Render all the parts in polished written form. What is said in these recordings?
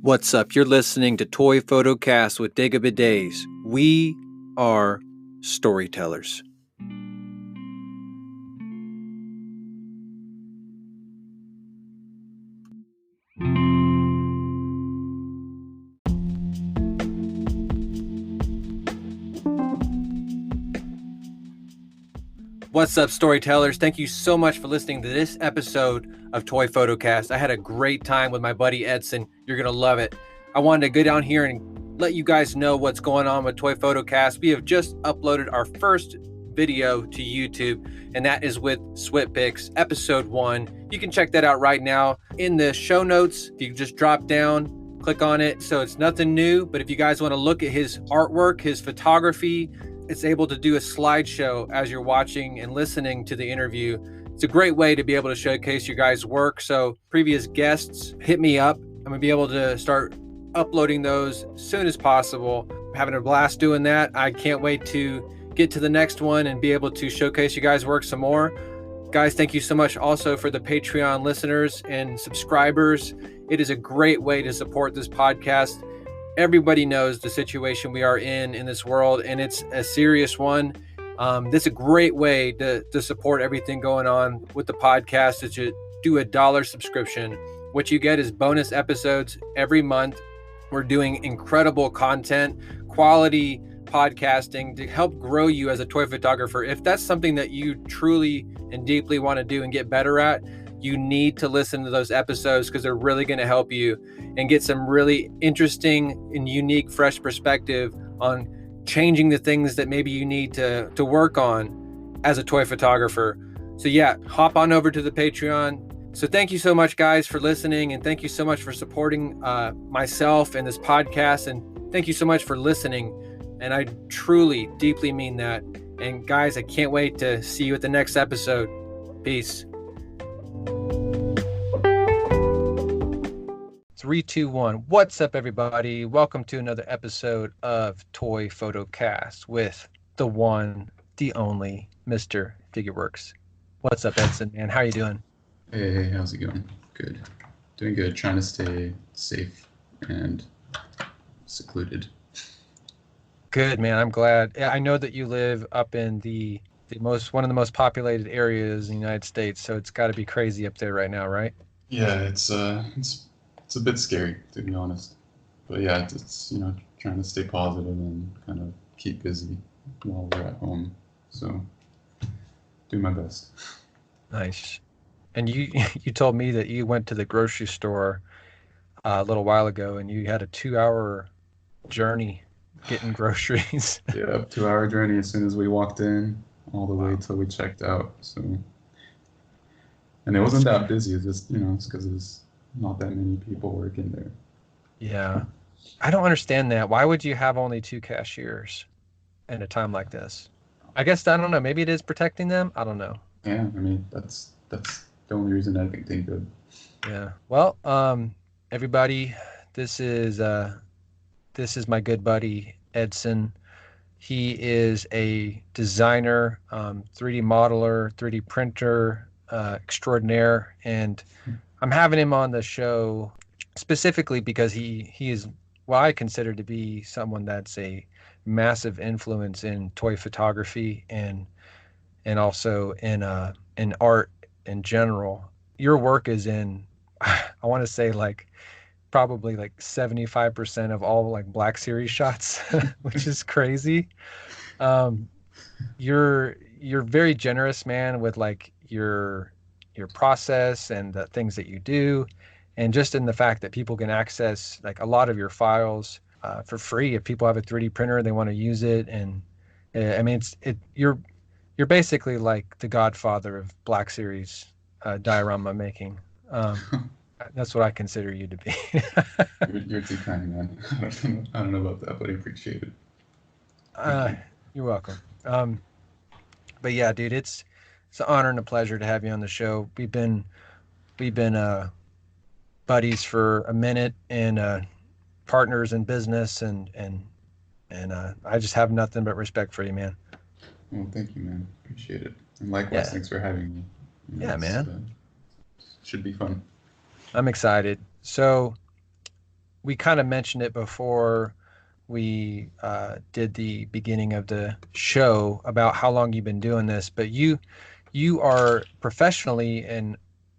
What's up? You're listening to ToyPhotocast with Days. We are storytellers. What's up, storytellers? Thank you so much for listening to this episode of ToyPhotocast. I had a great time with my buddy Edson. You're going to love it. I wanted to go down here and let you guys know what's going on with ToyPhotocast. We have just uploaded our first video to YouTube, and that is with Switpics, episode 1. You can check that out right now in the show notes. If you just drop down, click on it. So it's nothing new, but if you guys want to look at his artwork, his photography, it's able to do a slideshow as you're watching and listening to the interview. It's a great way to be able to showcase your guys' work. So previous guests, hit me up. I'm gonna be able to start uploading those as soon as possible. I'm having a blast doing that. I can't wait to get to the next one and be able to showcase you guys' work some more. Guys, thank you so much also for the Patreon listeners and subscribers. It is a great way to support this podcast. Everybody knows the situation we are in this world, and it's a serious one. This is a great way to support everything going on with the podcast. Is to do a $1 subscription. What you get is bonus episodes every month. We're doing incredible content, quality podcasting to help grow you as a toy photographer. If that's something that you truly and deeply want to do and get better at, you need to listen to those episodes because they're really going to help you and get some really interesting and unique, fresh perspective on changing the things that maybe you need to work on as a toy photographer. So yeah, hop on over to the Patreon. So thank you so much, guys, for listening, and thank you so much for supporting myself and this podcast, and thank you so much for listening. And I truly, deeply mean that. And guys, I can't wait to see you at the next episode. Peace. 3, 2, 1. What's up, everybody? Welcome to another episode of ToyPhotocast with the one, the only, Mr. FigureWorks. What's up, Edson, man? How you doing? Hey, how's it going? Good. Doing good. Trying to stay safe and secluded. Good, man. I'm glad. I know that you live up in one of the most populated areas in the United States, so it's got to be crazy up there right now, right? Yeah, it's a bit scary, to be honest. But yeah, it's trying to stay positive and kind of keep busy while we're at home. So do my best. Nice. And you told me that you went to the grocery store a little while ago, and you had a 2-hour journey getting groceries. Yeah, 2-hour journey as soon as we walked in, all the way till we checked out. So, and it wasn't that busy. It's just it's because there's not that many people working there. Yeah, I don't understand that. Why would you have only 2 cashiers in a time like this? I guess I don't know. Maybe it is protecting them. I don't know. Yeah, I mean that's the only reason I think they could. Yeah. Well, everybody, this is my good buddy Edson. He is a designer, 3D modeler, 3D printer extraordinaire, and I'm having him on the show specifically because he is what I consider to be someone that's a massive influence in toy photography and also in art in general. Your work is in, I want to say, like probably like 75% of all like Black Series shots, which is crazy. You're very generous, man, with like your process and the things that you do, and just in the fact that people can access like a lot of your files for free if people have a 3D printer and they want to use it. And I mean, you're basically like the godfather of Black Series diorama making. That's what I consider you to be. You're too kind, man. I don't know about that, but I appreciate it. You're welcome. But yeah, dude, it's an honor and a pleasure to have you on the show. We've been buddies for a minute and partners in business, and I just have nothing but respect for you, man. Well, thank you, man. Appreciate it. And likewise, Thanks for having me. Yeah, man. Should be fun. I'm excited. So we kind of mentioned it before we did the beginning of the show about how long you've been doing this, but you are professionally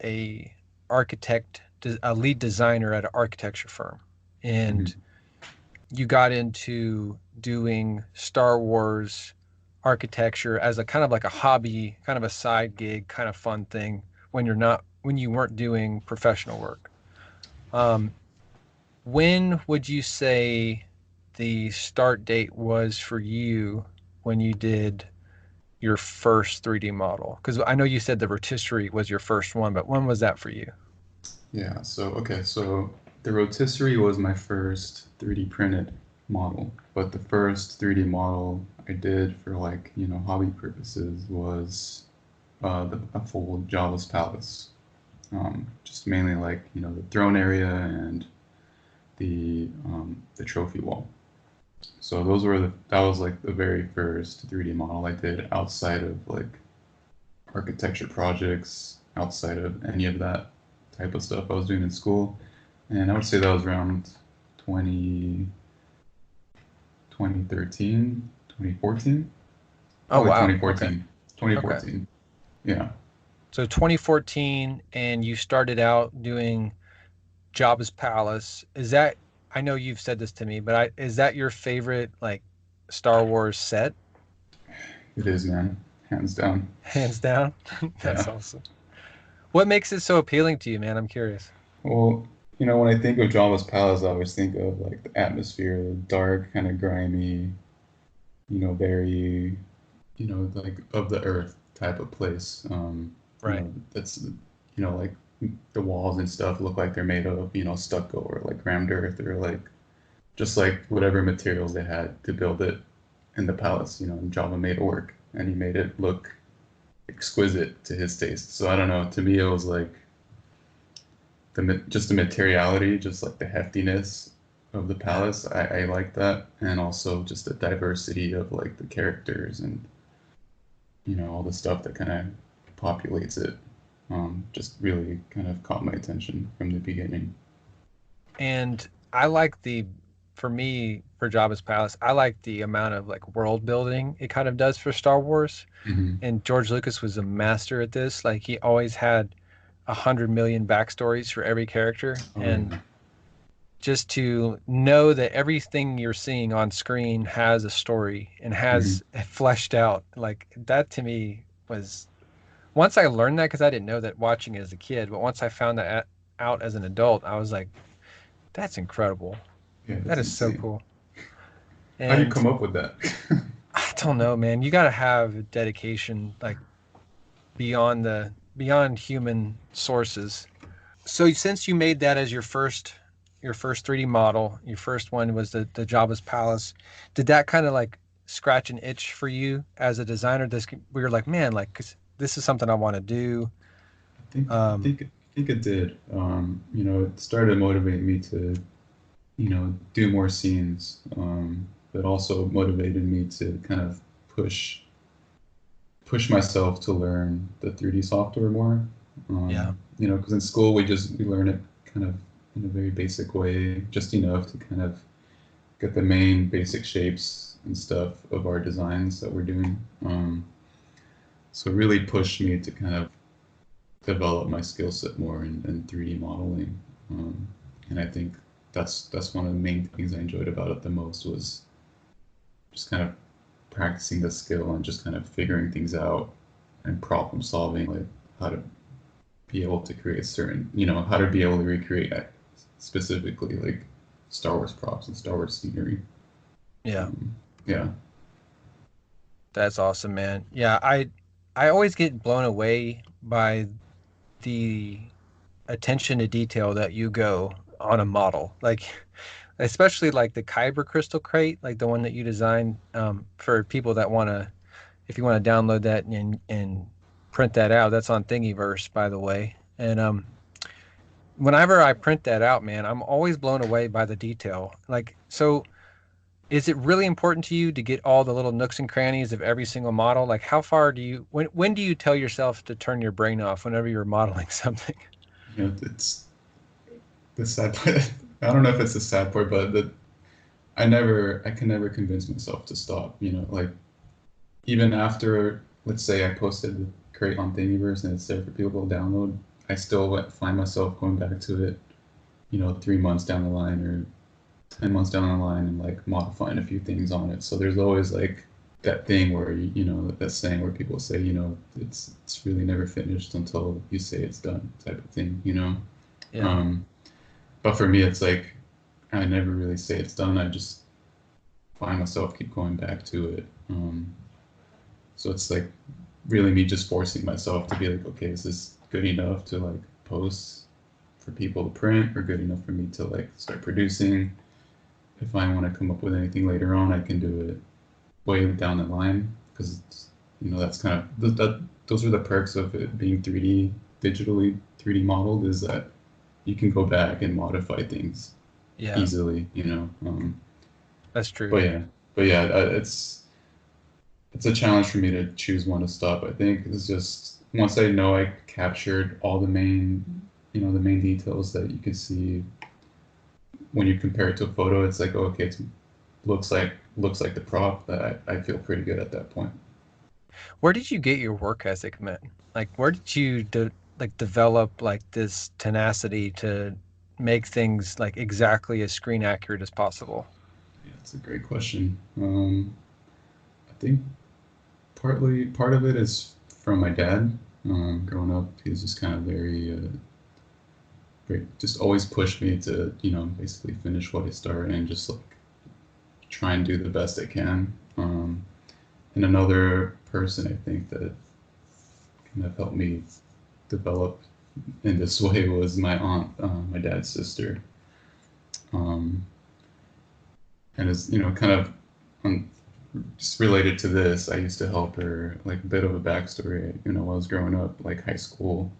a architect, a lead designer at an architecture firm, and Mhm. you got into doing Star Wars architecture as a kind of like a hobby, kind of a side gig, kind of fun thing when you weren't doing professional work. Um, when would you say the start date was for you when you did your first 3D model? Because I know you said the rotisserie was your first one, but when was that for you? Yeah, so okay, so the rotisserie was my first 3D printed model, but the first 3D model I did for like, hobby purposes was a full Jabba's palace. Just mainly like, the throne area and the trophy wall. So that was like the very first 3D model I did outside of like architecture projects, outside of any of that type of stuff I was doing in school. And I would say that was around 20, 2013, 2014, Oh, probably wow. Okay. 2014, Okay. 2014. Yeah. So 2014, and you started out doing Jabba's Palace. I know you've said this to me, but is that your favorite, like, Star Wars set? It is, man. Hands down. Hands down? That's Yeah. awesome. What makes it so appealing to you, man? I'm curious. Well, when I think of Java's Palace, I always think of like the atmosphere, dark, kind of grimy, very, like of the earth type of place. Right. That's, like the walls and stuff look like they're made of, stucco or like rammed earth or like just like whatever materials they had to build it in the palace, and Java made it work and he made it look exquisite to his taste. So I don't know, to me it was like just the materiality, just like the heftiness of the Yeah. palace. I like that, and also just the diversity of like the characters and all the stuff that kind of populates it. Just really kind of caught my attention from the beginning. And I like for me, for Jabba's Palace, I like the amount of like world building it kind of does for Star Wars. Hmm. And George Lucas was a master at this. Like he always had 100 million backstories for every character. Oh And yeah. just to know that everything you're seeing on screen has a story and Hmm. has fleshed out, like that to me was once I learned that, because I didn't know that watching it as a kid, but once I found that out as an adult, I was like, that's incredible. Yeah, That that's is so insane. cool. How do you And come up with that? I don't know, man. You got to have dedication like beyond human sources. So since you made that as your first 3D model, your first one was the Jabba's Palace, did that kind of like scratch an itch for you as a designer? This where you're like, man, like 'cause this is something I want to do. I Um, think it did. It started motivating me to do more scenes, but also motivated me to kind of push push myself to learn the 3D software more. yeah, Because in school we learn it kind of in a very basic way, just enough to kind of get the main basic shapes and stuff of our designs that we're doing. So it really pushed me to kind of develop my skill set more in 3D modeling. Um, and I think that's one of the main things I enjoyed about it the most was just kind of practicing the skill and just kind of figuring things out and problem solving, like how to be able to create certain, how to be able to recreate specifically like Star Wars props and Star Wars scenery. yeah, Um, yeah. that's awesome, man. Yeah, I always get blown away by the attention to detail that you go on a model. Like especially like the Kyber crystal crate, like the one that you designed for people that want to, if you want to download that and print that out, that's on Thingiverse, by the way. And whenever I print that out, man, I'm always blown away by the detail. Like, so is it really important to you to get all the little nooks and crannies of every single model? Like, how far when do you tell yourself to turn your brain off whenever you're modeling something? It's the sad part. I don't know if it's the sad part, but I can never convince myself to stop. You know, like even after, let's say I posted the crate on Thingiverse and it's there for people to download, I still find myself going back to it, you know, 3 months down the line or 10 months down the line and like modifying a few things on it. So there's always like that thing where you know, that saying where people say, you know, it's really never finished until you say it's done, type of thing, you know. Yeah. Um, but for me, it's like I never really say it's done. I just find myself keep going back to it. So it's like really me just forcing myself to be like, okay, is this good enough to like post for people to print, or good enough for me to like start producing? If I want to come up with anything later on, I can do it way down the line, because you know, that's kind of those are the perks of it being 3D, digitally 3D modeled, is that you can go back and modify things Yeah, easily, you know. that's true. But yeah, it's a challenge for me to choose when to stop. I think it's just once I know I captured all the main, you know, the main details that you can see when you compare it to a photo. It's like, okay, it looks like the prop. That I feel pretty good at that point. Where did you get your work ethic, man? Like, where did you like develop like this tenacity to make things like exactly as screen accurate as possible? Yeah, that's a great question. I think part of it is from my dad. Growing up, he was just kind of very, just always pushed me to, you know, basically finish what I start and just like try and do the best I can. And another person I think that kind of helped me develop in this way was my aunt, my dad's sister. Um, and as you know, kind of um, just related to this, I used to help her, like a bit of a backstory. You know, while I was growing up, like high school,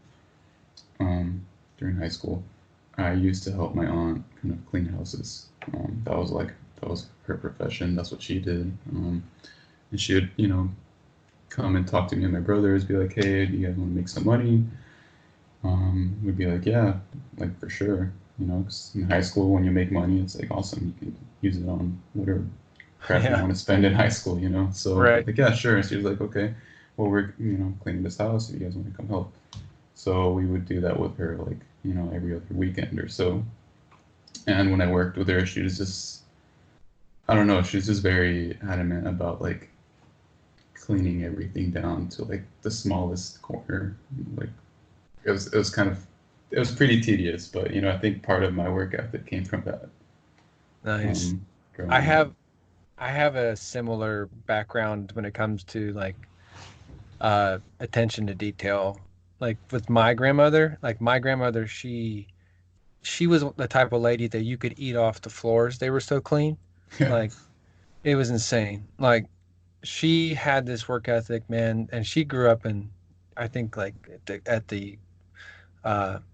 during high school, I used to help my aunt kind of clean houses. That was her profession. That's what she did. And she would, you know, come and talk to me and my brothers, be like, "Hey, do you guys want to make some money?" We'd be like, "Yeah, like for sure." You know, 'cause in high school, when you make money, it's like awesome. You can use it on whatever crap you Yeah, want to spend in high school. You know, so right. like, yeah, sure. And she was like, "Okay, well, we're, you know, cleaning this house. If you guys want to come help." So we would do that with her, like, you know, every other weekend or so. And when I worked with her, she was just, I don't know, she's just very adamant about like cleaning everything down to like the smallest corner. Like it was kind of, it was pretty tedious, but you know, I think part of my work ethic came from that, Nice. I growing up. have I have a similar background when it comes to like attention to detail. Like with my grandmother, like my grandmother, she was the type of lady that you could eat off the floors. They were so clean. Yeah, Like it was insane. Like she had this work ethic, man, and she grew up in, I think, like at the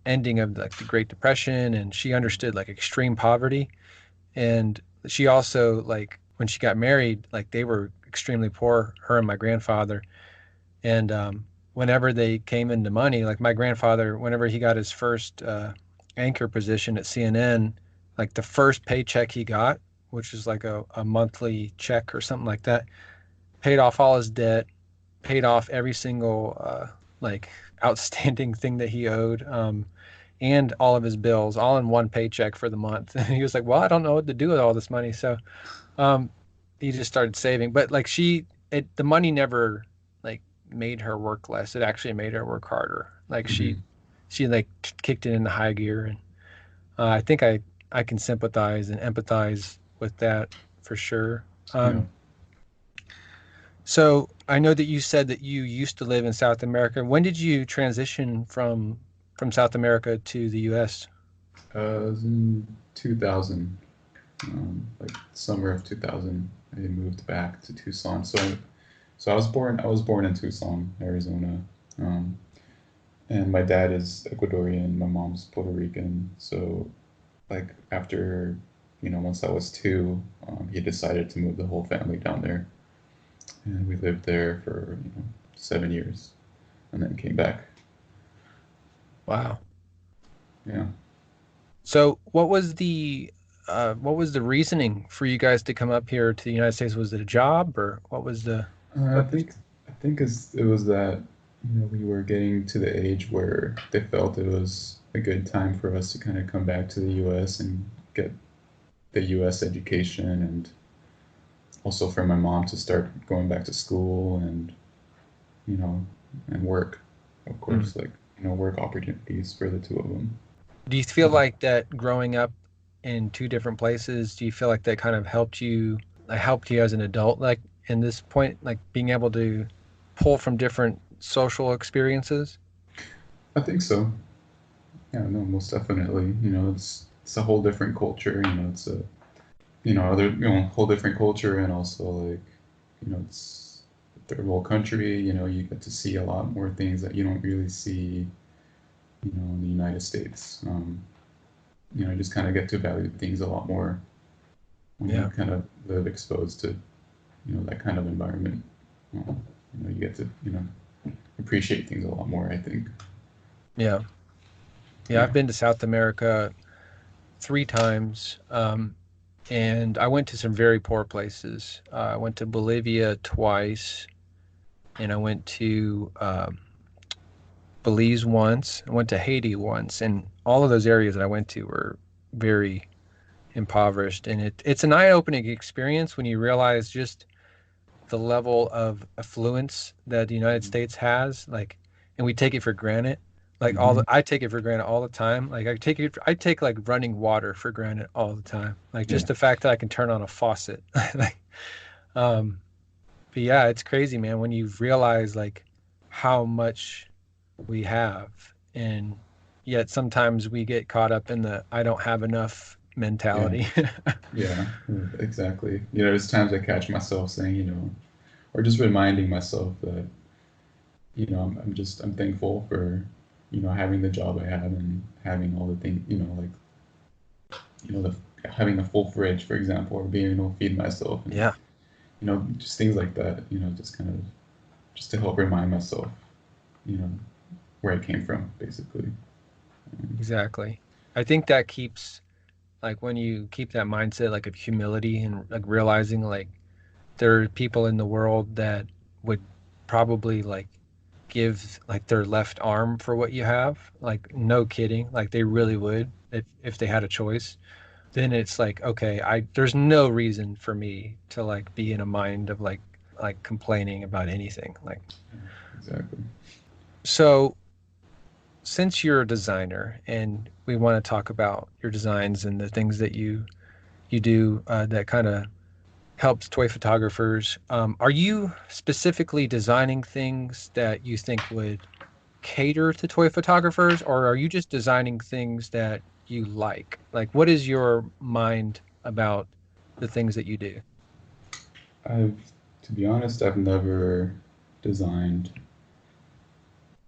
ending of like the Great Depression, and she understood like extreme poverty. And she also like when she got married, like they were extremely poor, her and my grandfather. And whenever they came into money, like my grandfather, whenever he got his first anchor position at CNN, like the first paycheck he got, which is like a monthly check or something like that, paid off all his debt, paid off every single like outstanding thing that he owed, and all of his bills, all in one paycheck for the month. And he was like, "Well, I don't know what to do with all this money," so um, he just started saving. But like the money never like made her work less. It actually made her work harder. Like hmm, she like kicked it into high gear, and I think I can sympathize and empathize with that for sure. yeah. So I know that you said that you used to live in South America. When did you transition from South America to the U.S.? It was in 2000, like summer of 2000. I moved back to Tucson. I was born in Tucson, Arizona. Um, and my dad is Ecuadorian, my mom's Puerto Rican. So, like after, you know, once I was two, he decided to move the whole family down there, and we lived there for, you know, 7 years, and then came back. Wow. Yeah. So what was the reasoning for you guys to come up here to the United States? Was it a job or what was the I purpose? think it was that we were getting to the age where they felt it was a good time for us to kind of come back to the U.S. and get the U.S. education, and also for my mom to start going back to school and you know and work, of Mm. course, like work opportunities for the two of them. Do you feel like that growing up in two different places, do you feel like that kind of helped you as an adult, like in this point, like being able to pull from different social experiences? I think so. Yeah, no, most definitely. It's a whole different culture. It's a other whole different culture, and also like it's a third world country. You get to see a lot more things that you don't really see in the United States. You just kind of get to value things a lot more when you Yeah. kind of live exposed to that kind of environment. You get to appreciate things a lot more, I think. Yeah. Yeah, Yeah. I've been to South America 3 times. And I went to some very poor places. I went to Bolivia twice, and I went to Belize once. I went to Haiti once, and all of those areas that I went to were very impoverished. And it's an eye-opening experience when you realize just the level of affluence that the United States has, like, and we take it for granted. Mm-hmm. I take it for granted all the time. Like I take like running water for granted all the time. Like Yeah. just the fact that I can turn on a faucet. Like, um, but yeah, it's crazy, man, when you realize like how much we have, and yet sometimes we get caught up in the I don't have enough Yeah. mentality. Yeah. Exactly. There's times I catch myself saying, or just reminding myself that, I'm thankful for, having the job I have and having all the things, like, having a full fridge, for example, or being able to feed myself, and, Yeah, just things like that, just kind of, just to help remind myself, you know, where I came from, basically. exactly. I think that keeps like when you keep that mindset like of humility and like realizing like there are people in the world that would probably like give like their left arm for what you have, like no kidding, like they really would if they had a choice. Then it's like okay, I there's no reason for me to like be in a mind of like complaining about anything. Like, Exactly. so since you're a designer and we want to talk about your designs and the things that you do that kind of helps toy photographers. Are you specifically designing things that you think would cater to toy photographers, or are you just designing things that you like? Like, what is your mind about the things that you do? I've, to be honest, I've never designed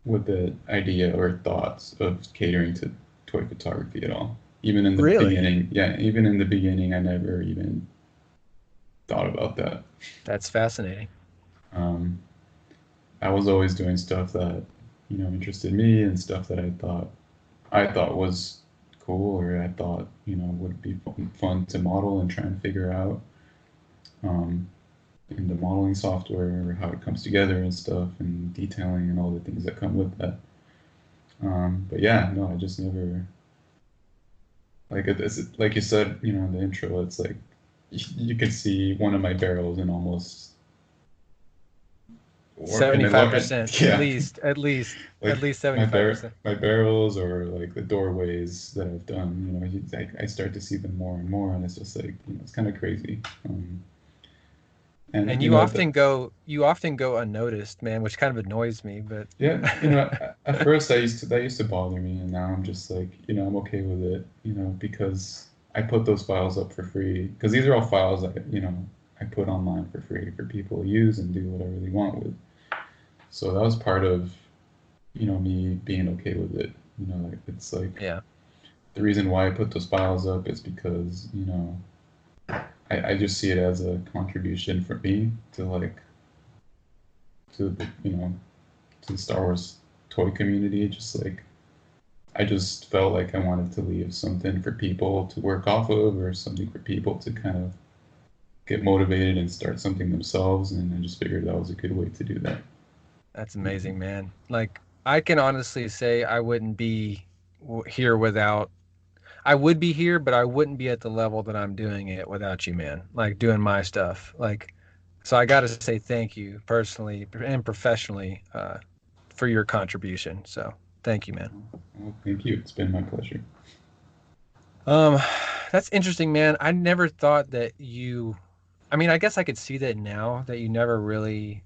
with the idea or thoughts of catering to toy photography at all. Even in the Really? beginning, yeah, even in the beginning, I never even thought about that. That's fascinating. Um, I was always doing stuff that, interested me and stuff that I thought was cool, or I thought, would be fun to model and try and figure out um, in the modeling software, or how it comes together and stuff, and detailing and all the things that come with that. But yeah, no, I just never like you said, in the intro, it's like you can see one of my barrels and almost or and it look at 75%, yeah, at like least 75%. my barrels, or like the doorways that I've done. I start to see them more and more, and it's just like it's kind of crazy. And And you often go unnoticed, man, which kind of annoys me, but yeah, at first that used to bother me, and now I'm just like, I'm okay with it, because I put those files up for free, because these are all files that, I put online for free for people to use and do whatever they want with. So that was part of, me being okay with it. Like it's like yeah. the reason why I put those files up is because, I just see it as a contribution for me to like to the, to the Star Wars toy community. Just like I just felt like I wanted to leave something for people to work off of, or something for people to kind of get motivated and start something themselves. And I just figured that was a good way to do that. That's amazing, man. Like I can honestly say I wouldn't be here without I would be here, but I wouldn't be at the level that I'm doing it without you, man. Like doing my stuff. Like so I got to say thank you personally and professionally for your contribution. So, thank you, man. Well, thank you. It's been my pleasure. Um that's interesting, man. I never thought that you I mean, I guess I could see that now that you never really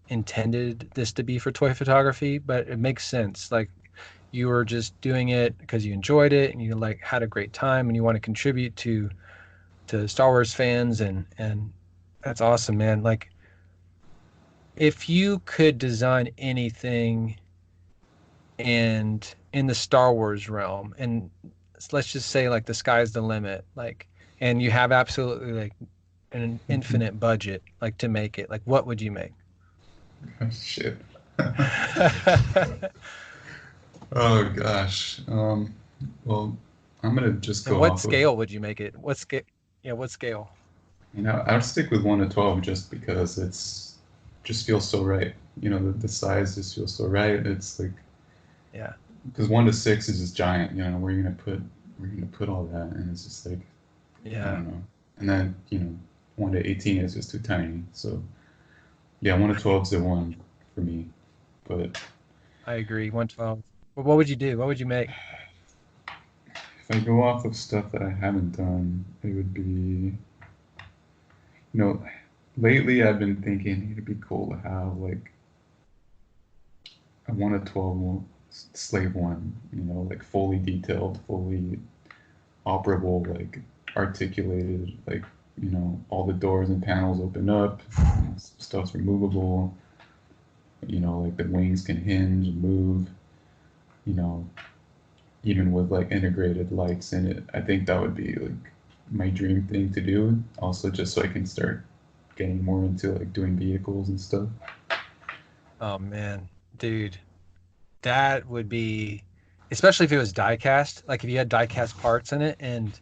intended this to be for toy photography, but it makes sense. Like you were just doing it because you enjoyed it and you like had a great time and you want to contribute to Star Wars fans and that's awesome, man. Like if you could design anything and in the Star Wars realm and let's just say like the sky's the limit, like and you have absolutely like an infinite budget like to make it, like what would you make? Shit. Oh gosh. Well, I'm gonna just And go what off of, scale would you make it? What scale? Yeah, what scale? I'll stick with 1 to 12 just because it's just feels so right. The size just feels so right. It's like, Yeah. because 1 to 6 is just giant. Where you gonna put all that, and it's just like, I Yeah. don't know. And then 1 to 18 is just too tiny. So yeah, 1 to 12 is the one for me. But I agree. 112. But what would you do? What would you make? if I go off of stuff that I haven't done, it would be, you know, lately I've been thinking it'd be cool to have like a 1 to 12 slave one, like fully detailed, fully operable, like articulated, like, all the doors and panels open up, stuff's removable, like the wings can hinge and move, you know, even with like integrated lights in it. I think that would be like my dream thing to do. Also, just so I can start getting more into like doing vehicles and stuff. Oh man, dude, that would be, especially if it was die cast, like if you had die cast parts in it and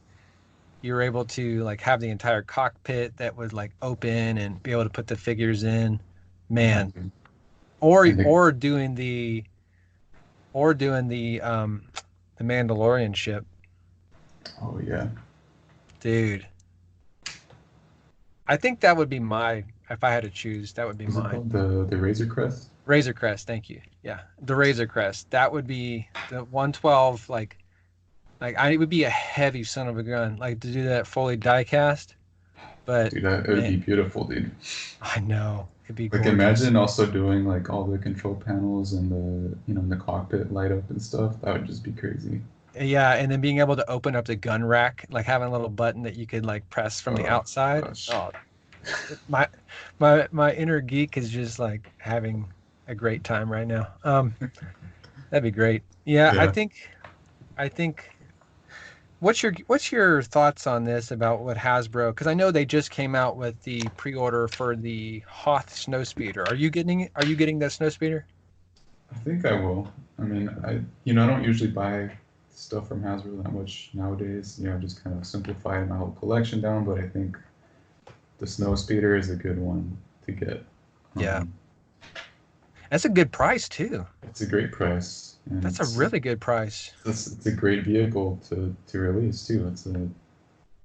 you were able to like have the entire cockpit that would like open and be able to put the figures in, man. Exactly. Or And the, or doing the Mandalorian ship, oh yeah, dude. I think that would be my if I had to choose, that would be what's it mine. called? The Razor Crest. Razor Crest, thank you. Yeah, the Razor Crest. That would be the 112. Like I it would be a heavy son of a gun, like to do that fully die cast. But Dude, it would man, be beautiful, dude. I know it'd be Like gorgeous. imagine also doing like all the control panels and the cockpit light up and stuff. That would just be crazy. Yeah, and then being able to open up the gun rack, like having a little button that you could like press from the Oh outside. gosh. Oh, my my inner geek is just like having a great time right now. That'd be great. Yeah, I Yeah. think I think what's your thoughts on this about what Hasbro? Because I know they just came out with the pre-order for the Hoth snowspeeder. Are you getting that snowspeeder? I think I will. I mean, I don't usually buy stuff from Hasbro that much nowadays. I just kind of simplified my whole collection down. But I think the Snow Speeder is a good one to get. Yeah, Um, that's a good price too. it's a great price, and That's a really good price. it's a great vehicle to release too. It's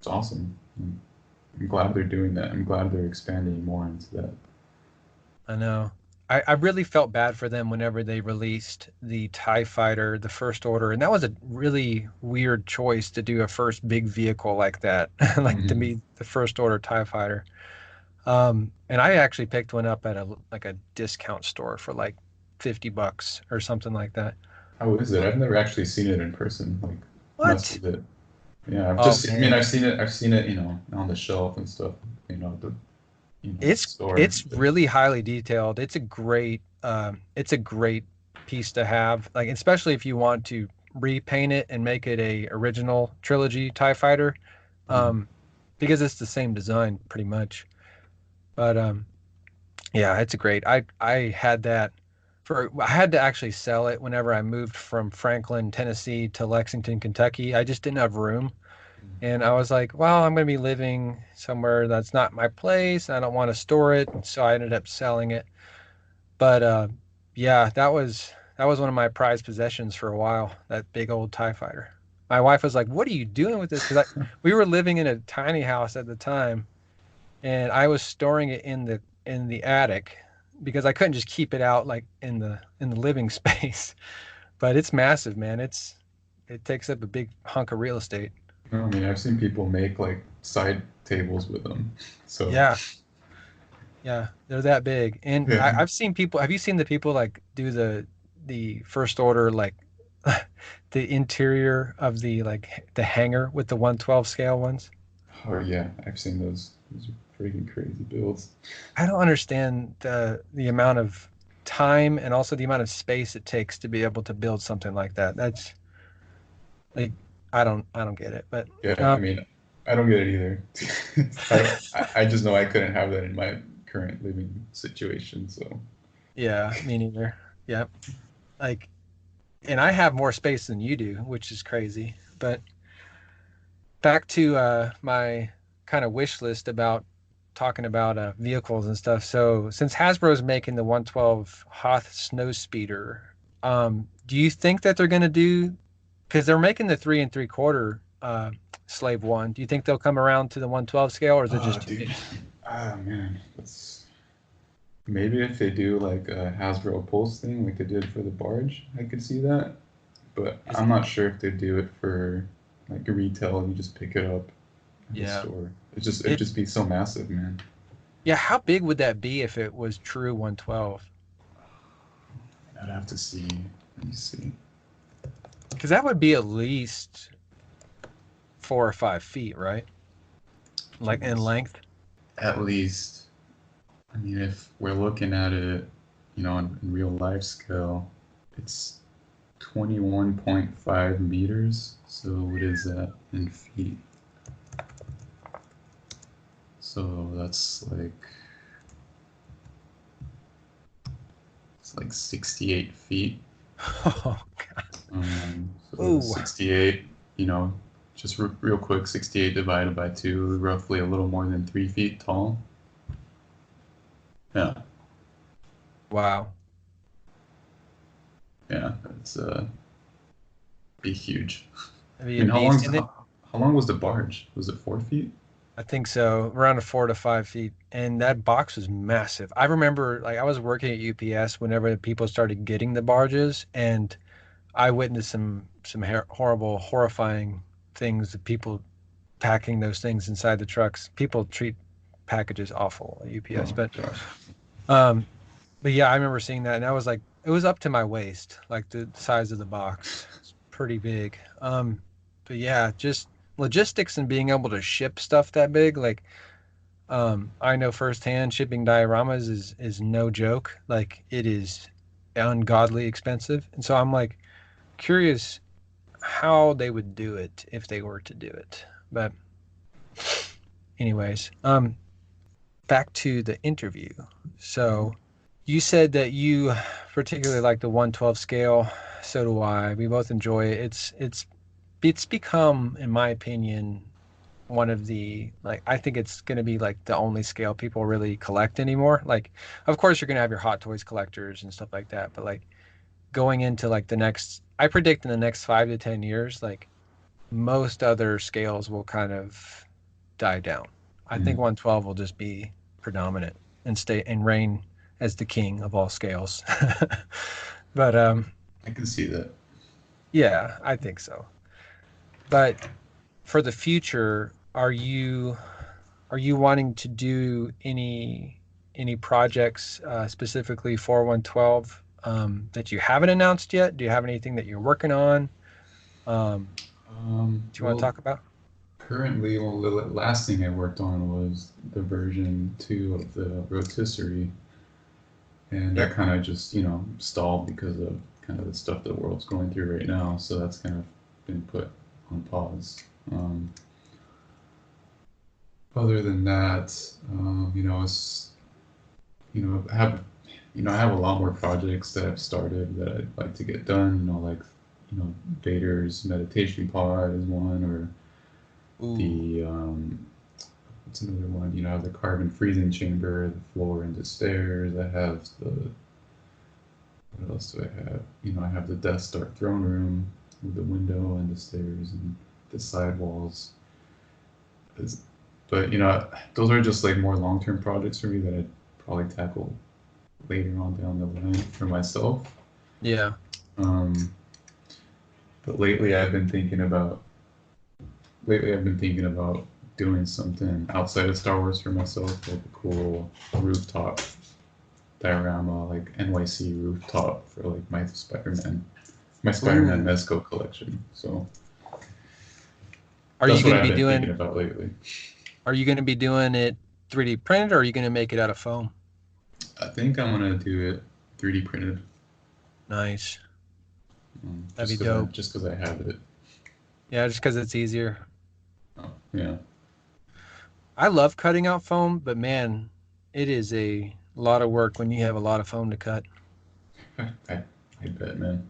awesome. I'm glad they're doing that. I'm glad they're expanding more into that. I know. I really felt bad for them whenever they released the TIE Fighter, the First Order, and that was a really weird choice to do a first big vehicle like that, like to Hmm. be the First Order TIE Fighter. And I actually picked one up at a discount store for like $50 or something like that. How is it? I've never actually seen it in person. Like, must What? is it? Yeah, I've Oh just. I mean, man. I've seen it. On the shelf and stuff. At the It's store. it's But really highly detailed. It's a great piece to have, like especially if you want to repaint it and make it a original trilogy TIE fighter, mm, um, because it's the same design pretty much. But yeah, it's great. I had that I had to actually sell it whenever I moved from Franklin, Tennessee to Lexington, Kentucky. I just didn't have room. And I was like, well, I'm going to be living somewhere that's not my place. I don't want to store it. So I ended up selling it. But yeah, that was one of my prized possessions for a while, that big old TIE fighter. My wife was like, what are you doing with this? Because we were living in a tiny house at the time, and I was storing it in the attic because I couldn't just keep it out like in the living space. But it's massive, man. It takes up a big hunk of real estate. No, I mean, I've seen people make like side tables with them. So Yeah, yeah, they're that big. And yeah. I've seen people. Have you seen the people like do the first order like the interior of the like the hanger with the 112 scale ones? Oh yeah, I've seen those. Those are freaking crazy builds. I don't understand the amount of time and also the amount of space it takes to be able to build something like that. That's like I don't get it. But Yeah, I um, mean, I don't get it either. I just know I couldn't have that in my current living situation. So yeah, me neither. Yeah, like, and I have more space than you do, which is crazy. But back to my kind of wish list about talking about vehicles and stuff. So since Hasbro's making the 112 Hoth Snowspeeder, do you think that they're going to do, because they're making the 3 3/4 Slave One? Do you think they'll come around to the 112 scale, or is it oh, just too dude. big? Ah, man. That's maybe if they do like a Hasbro Pulse thing, like they did for the barge, I could see that. But Is I'm not sure if they do it for like retail and you just pick it up at the Yeah. store. It'd It just be so massive, man. Yeah, how big would that be if it was true 112? I'd have to see. Let me see. Because that would be at least 4 or 5 feet, right? Like in Jeez. length. At least, I mean, if we're looking at it, in real life scale, it's 21.5 meters. So what is that in feet? So it's like 68 feet. Oh, So ooh, 68, you know, just real quick, 68 divided by 2, roughly a little more than 3 feet tall. Yeah, wow. yeah, it's be huge. That'd be I a mean, beast. And then how long was the barge? Was it 4 feet? I think so, around 4 to 5 feet. And that box was massive. I remember like I was working at UPS whenever people started getting the barges, and I witnessed some horrible, horrifying things of people packing those things inside the trucks. People treat packages awful at UPS, Oh but gosh. um, but yeah, I remember seeing that, and that was like it was up to my waist, like the size of the box. It's pretty big. But yeah, just logistics and being able to ship stuff that big, like I know firsthand shipping dioramas is no joke. Like it is ungodly expensive, and so I'm like curious how they would do it if they were to do it. But anyways, back to the interview. So you said that you particularly like the 112 scale. So do I. We both enjoy it. It's become, in my opinion, one of the like I think it's going to be like the only scale people really collect anymore. Like, of course, you're going to have your Hot Toys collectors and stuff like that, but like going into like the next, I predict in the next 5 to 10 years, like most other scales will kind of die down. I think Mhm. 112 will just be predominant and stay and reign as the king of all scales. But I can see that. yeah, I think so. But for the future, are you wanting to do any projects specifically for 112 that you haven't announced yet? Do you have anything that you're working on? Do you want to Well, talk about? currently, well, the last thing I worked on was the version 2 of the rotisserie, and Yep. that kind of just, stalled because of kind of the stuff the world's going through right now. So that's kind of been put on pause. Um, Other than that, it's, I have, I have a lot more projects that I've started that I'd like to get done. Like, Vader's meditation pod is one, or Ooh. the what's another one? I have the carbon freezing chamber, the floor and the stairs. I have the what else do I have? I have the Death Star throne room with the window and the stairs and the side walls. But those are just like more long-term projects for me that I'd probably tackle later on down the line for myself. Yeah. Um, but lately I've been thinking about doing something outside of Star Wars for myself, like a cool rooftop diorama, like NYC rooftop for like my Spider-Man Ooh. Mezco collection. So Are you that's what going to I've be been thinking doing? about lately. Are you going to be doing it 3D printed, or are you going to make it out of foam? I think I'm gonna do it 3D printed, Nice. That'd be just because dope. I have it. Yeah, just because it's easier. Oh, yeah. I love cutting out foam, but man, it is a lot of work when you have a lot of foam to cut. I bet, man.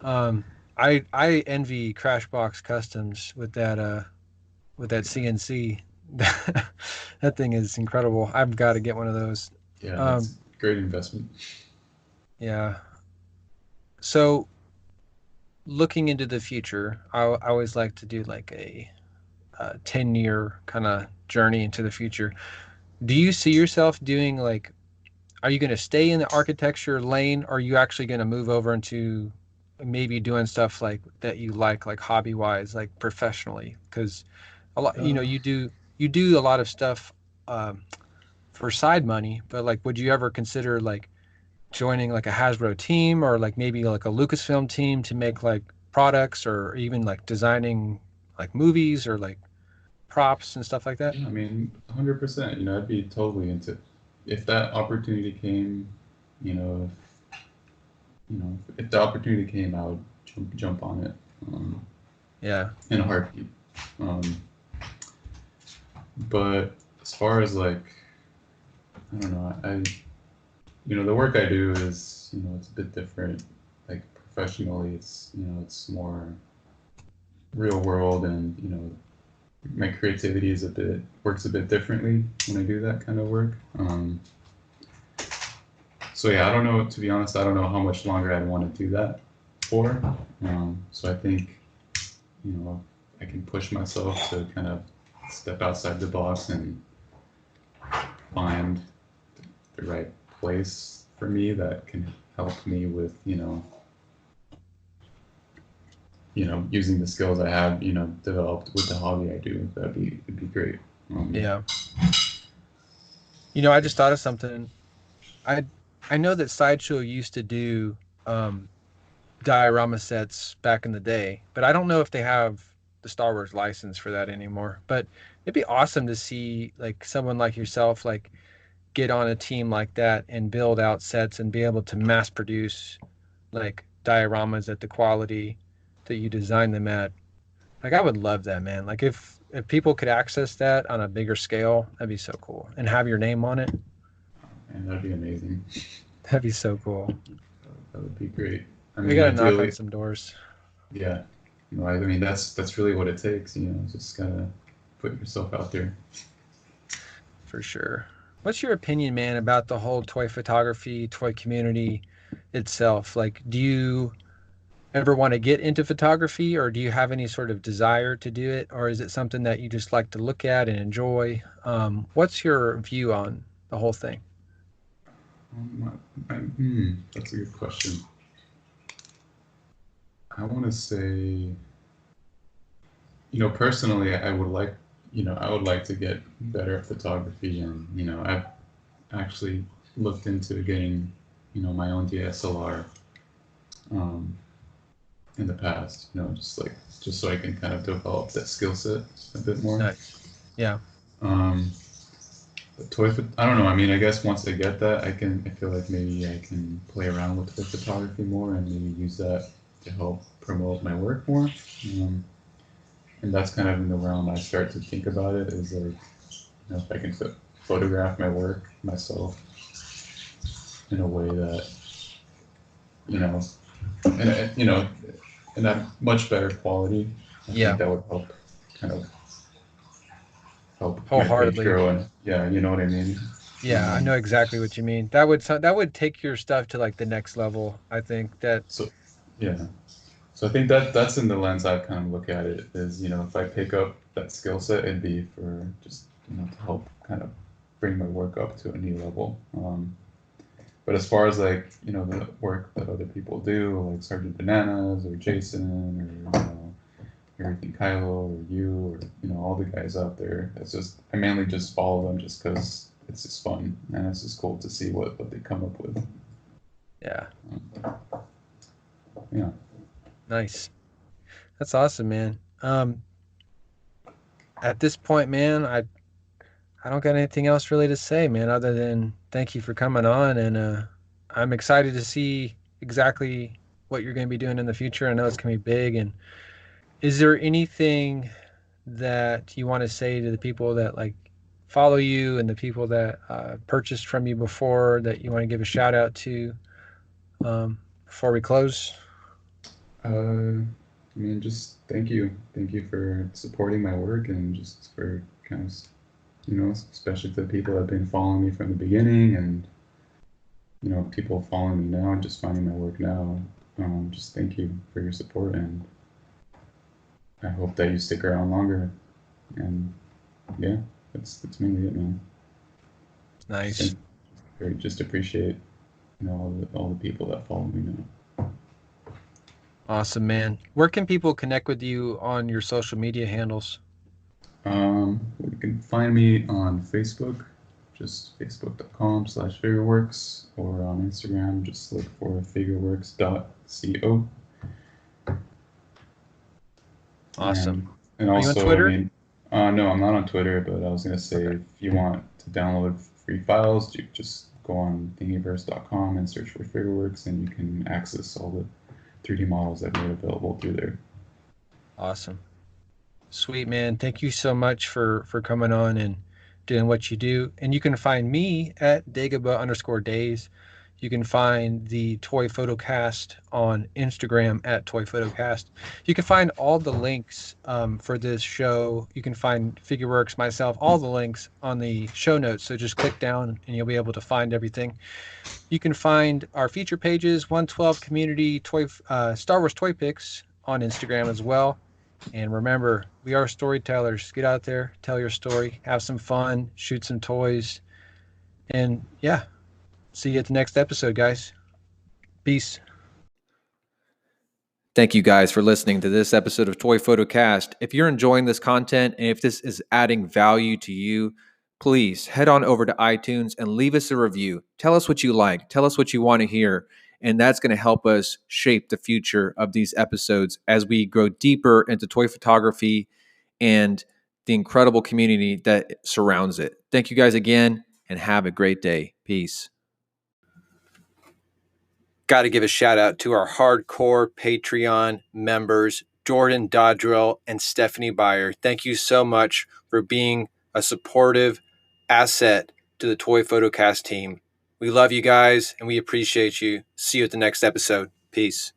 Um, I envy Crashbox Customs with that CNC. That thing is incredible. I've got to get one of those. Yeah, Um, that's a great investment. yeah. So looking into the future, I always like to do like a 10-year kind of journey into the future. Do you see yourself doing like, are you going to stay in the architecture lane, or are you actually going to move over into maybe doing stuff like that you like hobby wise, like professionally? Because a lot, Uh, you do a lot of stuff um, for side money, but like, would you ever consider like joining like a Hasbro team, or like maybe like a Lucasfilm team to make like products, or even like designing like movies or like props and stuff like that? yeah, I mean, 100%. I'd be totally into if that opportunity came. You know, if the opportunity came, I would jump on it Yeah. in a heartbeat. Um, but as far as like, I don't know, the work I do is it's a bit different. Like professionally, it's more real world, and my creativity is works a bit differently when I do that kind of work. So yeah, I don't know. To be honest, I don't know how much longer I'd want to do that for. So I think I can push myself to kind of step outside the box and find the right place for me that can help me with using the skills I have developed with the hobby I do. It'd be great. Yeah. I just thought of something. I I know that Sideshow used to do um diorama sets back in the day, but I don't know if they have the Star Wars license for that anymore. But it'd be awesome to see like someone like yourself like get on a team like that and build out sets and be able to mass produce like dioramas at the quality that you design them at. Like I would love that, man. Like if people could access that on a bigger scale, that'd be so cool. And have your name on it, And that'd be amazing. that'd be so cool. That would be great. I We mean, got to knock on ideally, some doors yeah. I mean, that's really what it takes. Just gotta put yourself out there. for sure. What's your opinion, man, about the whole toy photography, toy community itself? Like, do you ever want to get into photography, or do you have any sort of desire to do it, or is it something that you just like to look at and enjoy? What's your view on the whole thing? That's a good question. I want to say, personally, I would like to get better at photography, and I've actually looked into getting, my own DSLR um, in the past. Just so I can kind of develop that skill set a bit more. Nice. Yeah, Um, I don't know. I mean, I guess once I get that, I feel like maybe I can play around with the photography more and maybe use that to help promote my work more. Um, and that's kind of in the realm I start to think about it is like, if I can photograph my work myself, in a way that, you know, you know, in a much better quality. I Yeah, think that would kind of help my page wholeheartedly. grow. And yeah, you know what I mean. Yeah, I know exactly what you mean. That would take your stuff to like the next level. I think that. So yeah, so I think that that's in the lens I kind of look at it is, if I pick up that skill set, it'd be for just, to help kind of bring my work up to a new level. But as far as like, the work that other people do, like Sergeant Bananas or Jason or, everything Kylo or you or, all the guys out there, it's just, I mainly just follow them just because it's just fun and it's just cool to see what they come up with. Yeah, Yeah. nice. That's awesome, man. At this point, man, I don't got anything else really to say, man, other than thank you for coming on, and I'm excited to see exactly what you're going to be doing in the future. I know it's going to be big. And is there anything that you want to say to the people that like follow you and the people that purchased from you before that you want to give a shout out to before we close? I mean, just thank you for supporting my work and just for kind of, especially to the people that have been following me from the beginning and, people following me now and just finding my work now. Just thank you for your support and I hope that you stick around longer. And yeah, that's mainly it, man. Just Nice. just appreciate, all the people that follow me now. Awesome, man. Where can people connect with you on your social media handles? You can find me on Facebook, just facebook.com/FigureWorks, or on Instagram, just look for FigureWorks.co. Awesome. And Are you on also, I Twitter? mean, no, I'm not on Twitter, but I was gonna say Okay. if you want to download free files, you just go on thingiverse.com and search for FigureWorks, and you can access all the 3D models that are available through there. Awesome. Sweet, man. Thank you so much for coming on and doing what you do. And you can find me at Dagobah_days. You can find the Toy Photocast on Instagram at Toy Photocast. You can find all the links for this show. You can find FigureWorks, myself, all the links on the show notes. So just click down and you'll be able to find everything. You can find our feature pages, 112 Community Toy Star Wars Toy Picks on Instagram as well. And remember, we are storytellers. Get out there, tell your story, have some fun, shoot some toys. And yeah, see you at the next episode, guys. Peace. Thank you guys for listening to this episode of Toy Photocast. If you're enjoying this content and if this is adding value to you, please head on over to iTunes and leave us a review. Tell us what you like, tell us what you want to hear. And that's going to help us shape the future of these episodes as we grow deeper into toy photography and the incredible community that surrounds it. Thank you guys again and have a great day. Peace. Got to give a shout out to our hardcore Patreon members, Jordan Dodrell and Stephanie Byer. Thank you so much for being a supportive asset to the Toy Photocast team. We love you guys and we appreciate you. See you at the next episode. Peace.